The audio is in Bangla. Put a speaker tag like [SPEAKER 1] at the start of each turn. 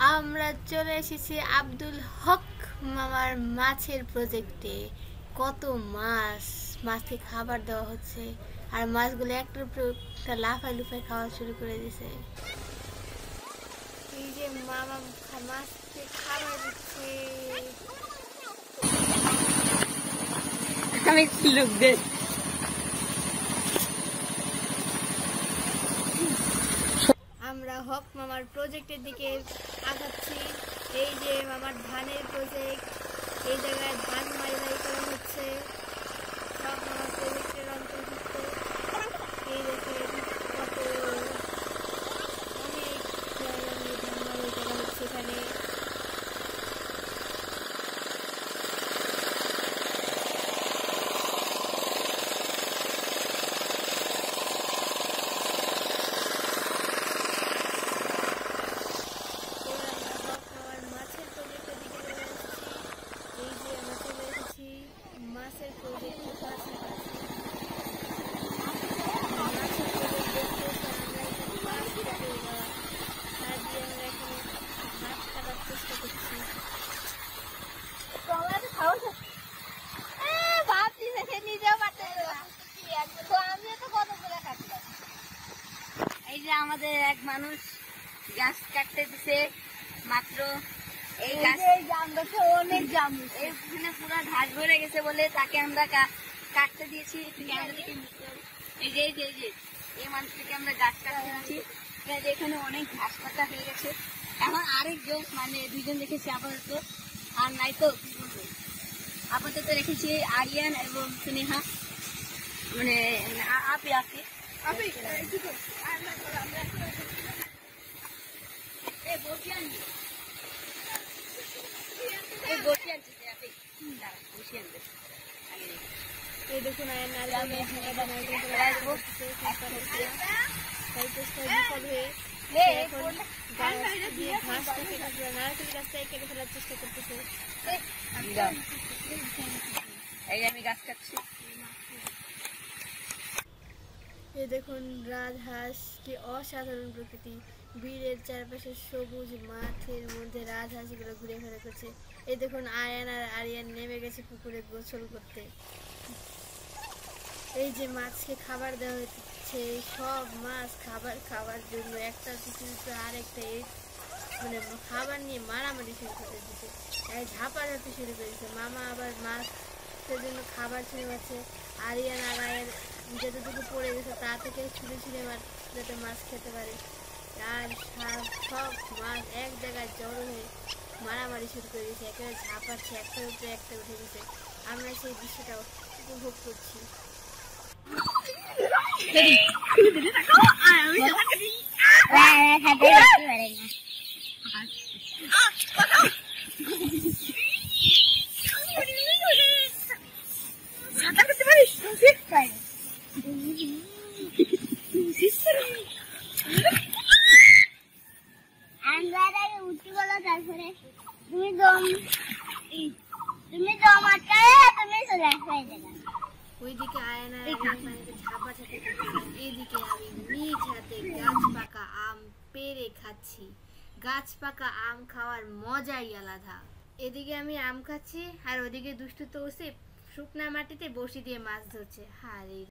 [SPEAKER 1] আমরা চলে এসেছি আব্দুল হক মামার মাছের প্রজেক্টে। কত মাছ, মাছকে খাবার দেওয়া হচ্ছে আর মাছগুলো একটার উপর একটা লাফাই লুফাই খাওয়া শুরু করে দিছে। এই যে মামা মাছকে খাবার দিচ্ছে।
[SPEAKER 2] আমি লোক দে
[SPEAKER 1] আমরা হক মামার প্রজেক্টের দিকে আগাচ্ছি। এই যে মামার ধানের প্রজেক্ট, এই জায়গায় ধান মাইলাই করা হচ্ছে, সব মামার প্রজেক্টের অন্তর্ভুক্ত। এই দেখেন কত অনেক জায়গা নিয়ে ধান মাইলাই করা হচ্ছে এখানে। মাছের প্রজেক্ট চেষ্টা করছি।
[SPEAKER 2] এই যে আমাদের এক মানুষ গাছ কাটতে দিছে মাত্র। এই গাছ অনেক জাম, এখানে পুরো ঘাস ভরে গেছে বলে তাকে আমরা কাটতে দিয়েছি। এই যে এই মানুষটাকে আমরা গাছ কাটতে দিয়েছি। এখানে অনেক ঘাস পাতা হয়ে গেছে। এখন আরেকজন মানে দুইজন রেখেছি আপাতত, আর নাই তো কি বলবো, আপাতত রেখেছি আরিয়ান এবং স্নেহা, মানে আপি
[SPEAKER 1] এই দেখুন
[SPEAKER 2] আমি গাছ কাটছি।
[SPEAKER 1] এই দেখুন রাজহাঁস, কি অসাধারণ প্রকৃতি। বীরের চারপাশে সবুজ মাঠের মধ্যে রাজহাঁস এগুলো ঘুরে ফেরা করছে। এই দেখুন আয়ান আর আরিয়ান নেমে গেছে পুকুরে গোসল করতে। এই যে মাছকে খাবার দেওয়া হচ্ছে, সব মাছ খাবার খাওয়ার জন্য একটা পিছনে আরেকটা মানে খাবার নিয়ে মারামারি শুরু করে দিচ্ছে, ঝাঁপাঝাঁপি শুরু করেছে। মামা আবার মাছের জন্য খাবার ছিঁড়ে পাচ্ছে। আরিয়ান আর আয়ান যতটুকু পড়ে গেছে তা থেকে ছুঁড়ে যাতে মাছ খেতে পারে। আর সব মাছ এক জায়গায় জড়ো হয়ে মারামারি শুরু করে দিয়েছে, একেবারে ঝাঁপাচ্ছে, একটার উপরে একটা উঠে গেছে। আমরা সেই দৃশ্যটা উপভোগ করছি। ওইদিকে আয়না ঝাপাঝাপি করছে, এইদিকে আমি নিজ হাতে গাছ পাকা আম পেড়ে খাচ্ছি। গাছ পাকা আম খাওয়ার মজাই আলাদা। এদিকে আমি আম খাচ্ছি আর ওদিকে দুষ্টু তৌসিফ শুকনা মাটিতে বসি দিয়ে মাছ ধরছে। হারে